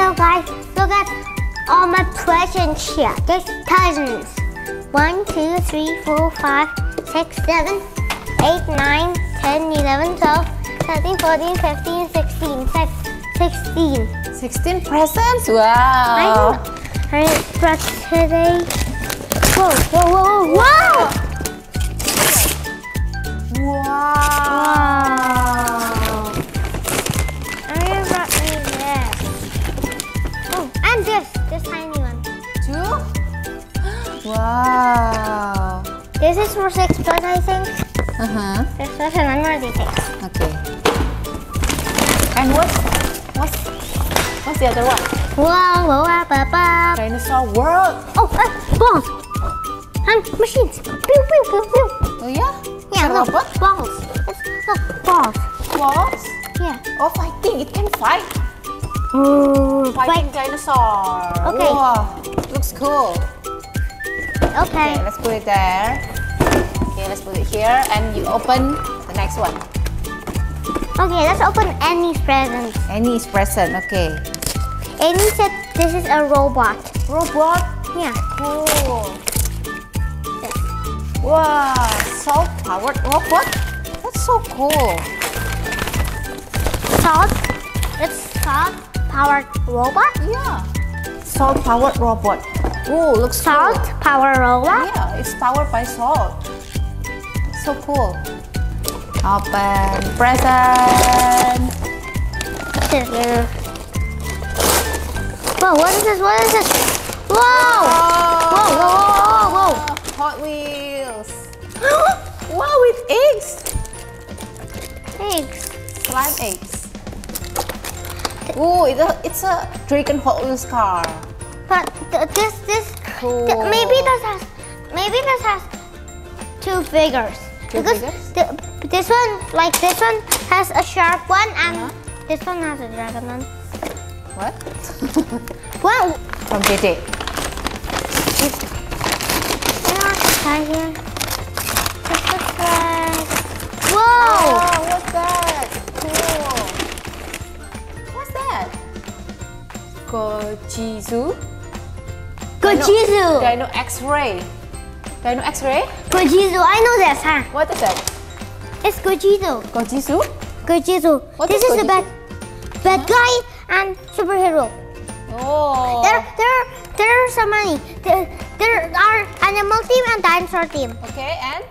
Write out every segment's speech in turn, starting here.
Hello guys, look at all my presents here. There's dozens. 1, 2, 3, 4, 5, 6, 7, 8, 9, 10, 11, 12, 13, 14, 15, 16. 16 presents? Wow! But today... Whoa, whoa, whoa, whoa! Wow! Wow! I brought me this. Oh, and this tiny one. 2? Wow! This is for 6 plus, I think. This was one more detail. Okay. And what's the other one? Whoa, whoa, Dinosaur World. Oh, balls. And machines. Pew, pew, pew, pew. Oh yeah? Yeah, look, what? balls. Look, balls. Balls? Yeah. Oh, fighting. It can fight. Ooh, Fighting dinosaur. Okay. Wow. Looks cool. Okay. Okay, let's put it there. Okay, let's put it here. And you open the next one. Okay, let's open Annie's present. Annie's present. Okay. Annie said this is a robot. Robot? Yeah. Cool. Wow, salt-powered robot? That's so cool. It's salt-powered robot? Yeah. Salt-powered robot. Ooh, looks cool. Salt-powered robot? Yeah, it's powered by salt. So cool. Open present. Whoa, what is this? What is this? Whoa! Oh. Whoa, whoa, whoa, whoa, Hot Wheels. Wow, with eggs. Eggs. Slime eggs. Ooh, it's a Dragon Hot Wheels car. But this Cool. maybe this has 2 figures. Because this one has a sharp one and this one has a dragon one. What? Wow! From JJ. Here. This looks like... Whoa! Oh, what's that? Cool. What's that? Gojizu? Gojizu! Dino X-ray. Dino X-ray? Gojizu, I know this, huh? What is that? It's Gojizu. Gojizu? Gojizu. What This is the bad guy and superhero. Oh. There are so many. There are animal team and dinosaur team. Okay, and?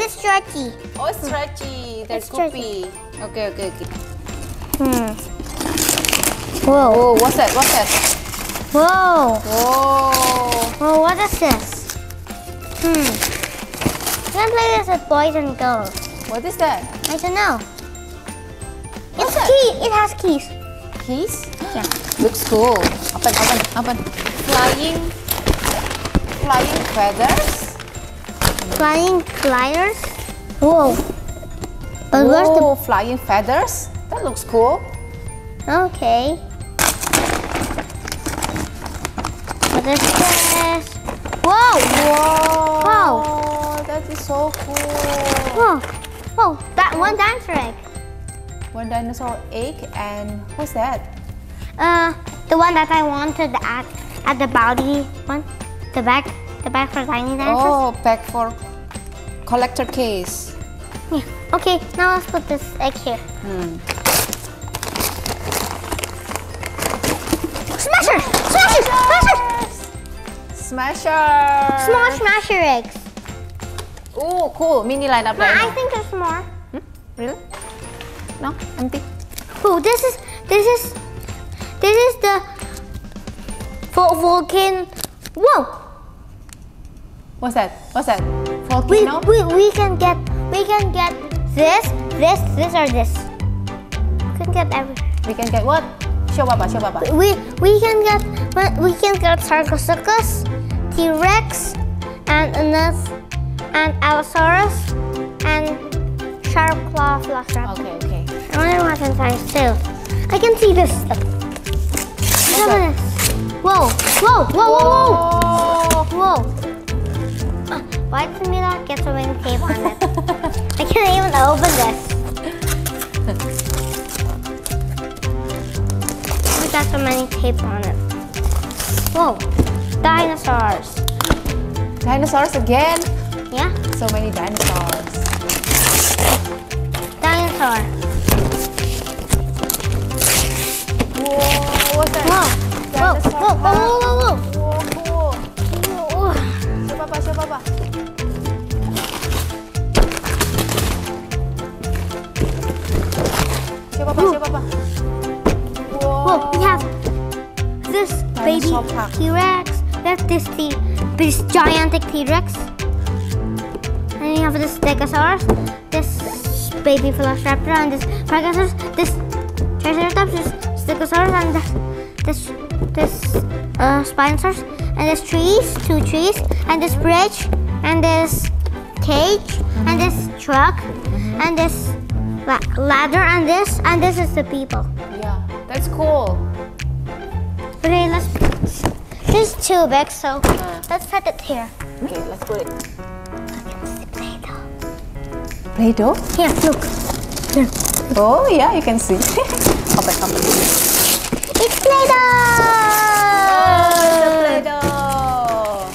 It's stretchy. Oh, it's stretchy. There's Goopy. Okay. Whoa. Oh, what's that? Whoa. Oh. Oh, what is this? You can play this with boys and girls. What is that? I don't know. What's It's that? key. It has keys. Keys? Yeah. Looks cool. Open. Flying feathers? Flying gliders. Whoa. But where's Oh, flying feathers? That looks cool. Okay. What is this? Whoa! Whoa! That is so cool. Whoa! That one dinosaur egg. One dinosaur egg, and what's that? The one that I wanted at the body one. The bag for tiny dinosaurs. Oh, bag for collector case. Yeah. Okay, now let's put this egg here. Smasher! Small smasher eggs. Oh, cool. Mini lineup. No, I think there's more. Really? No, empty. Oh, this is the volcano. Whoa! What's that? Volcano? We can get this, or this. We can get everything. We can get what? Show Papa. We can get Sarcosuchus, T-Rex, and Allosaurus, and Sharp Claw Velociraptor. Okay. I wonder what's inside too. I can see this stuff. Look at this. Whoa! Why does me not get so many tape on it? I can't even open this. got so many tape on it. Whoa, dinosaurs. Dinosaurs again? Yeah, So many dinosaurs. dinosaur. Whoa, what's that? Whoa, whoa, Dinosaur whoa, whoa, whoa, Whoa, cool. whoa. Show Papa, show Papa. Show Papa, show Papa. Whoa. Whoa, we have this baby Dinosaur park. T-Rex. That's this gigantic T-Rex. And we have this Stegosaurus, this baby Velociraptor, and this Brachiosaurus, this Triceratops, this Stegosaurus, and this Spinosaurus, and this trees, 2 trees, and this bridge, and this cage, and this truck, and this ladder, and this is the people. Yeah, that's cool. Okay, this is too big, so let's put it here. Okay, let's put it. Play-Doh. Play-Doh? Here, look. Here. Oh, yeah, you can see. Come back. It's Play-Doh! Play-Doh.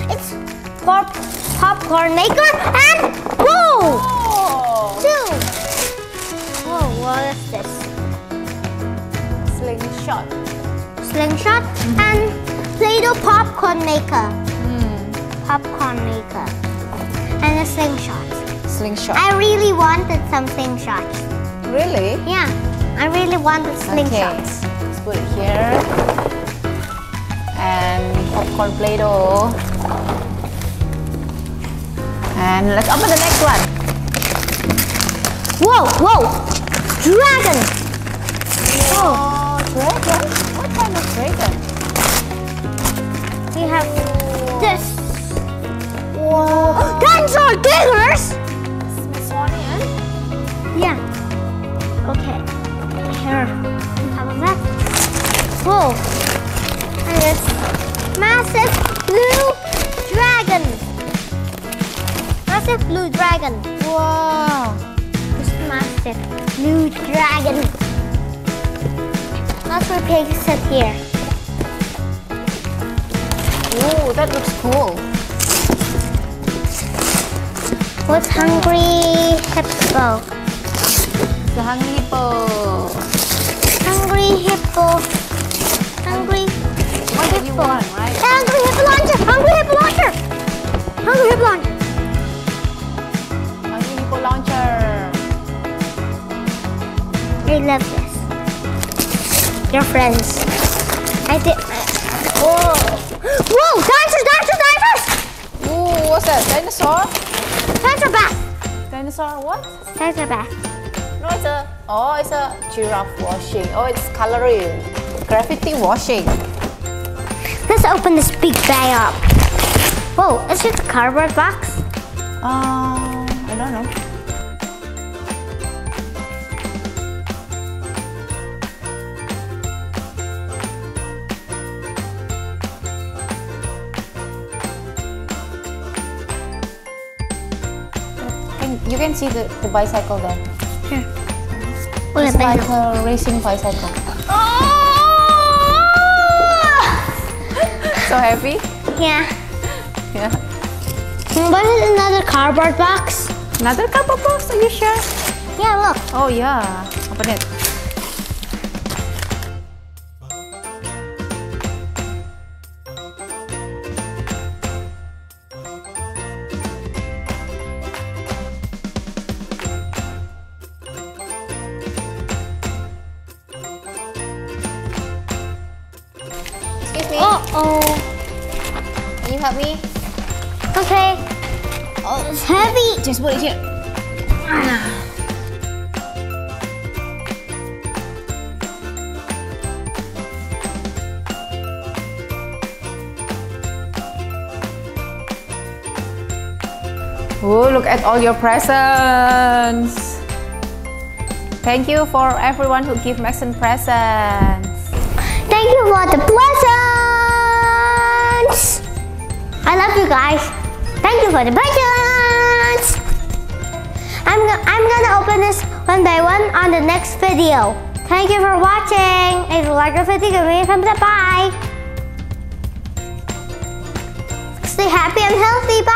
It's popcorn maker and whoa! Oh. 2. Whoa, what is this? Slingshot. Slingshot and Play-Doh popcorn maker. Popcorn maker. And a slingshot. Slingshot. I really wanted some slingshots. Really? Yeah, I really wanted slingshots. Okay, let's put it here. And popcorn Play-Doh. And let's open the next one. Whoa! Dragon! Whoa. Oh, dragon? What kind of dragon? We have this. Whoa! Dinosaur diggers! Smithsonian? Yeah. Okay. Here. On top of that. Whoa. And this massive blue dragon. Massive blue dragon. Wow. This massive blue dragon. Let's replace it here. Ooh, that looks cool. What's hungry hippo? The hungry hippo. Hungry hippo. Hungry What did you hippo. want, right? Hungry hippo launcher! Hungry hippo launcher! Hungry hippo launcher! Hungry hippo launcher. I love this. Your friends. I did. Whoa! Whoa! Dinosaurs! Ooh, what's that? Dinosaur? Dinosaur bath! Dinosaur what? Dinosaur bath. No, it's a giraffe washing. Oh, it's coloring. Graffiti washing. Let's open this big bag up. Whoa! Is it a cardboard box? I don't know. You can see the bicycle there. Here. It's like a racing bicycle. So heavy? Yeah. Yeah. What is another cardboard box? Another cardboard box? Are you sure? Yeah, look. Oh yeah. Open it. Excuse me. Uh-oh. Can you help me? Okay. Oh, it's heavy. Just put it here. Oh, look at all your presents. Thank you for everyone who give Maxon presents. Thank you for the presents. I love you guys. Thank you for the presents. I'm gonna open this one by one on the next video. Thank you for watching. If you like our video, give me a thumbs up. Bye. Stay happy and healthy.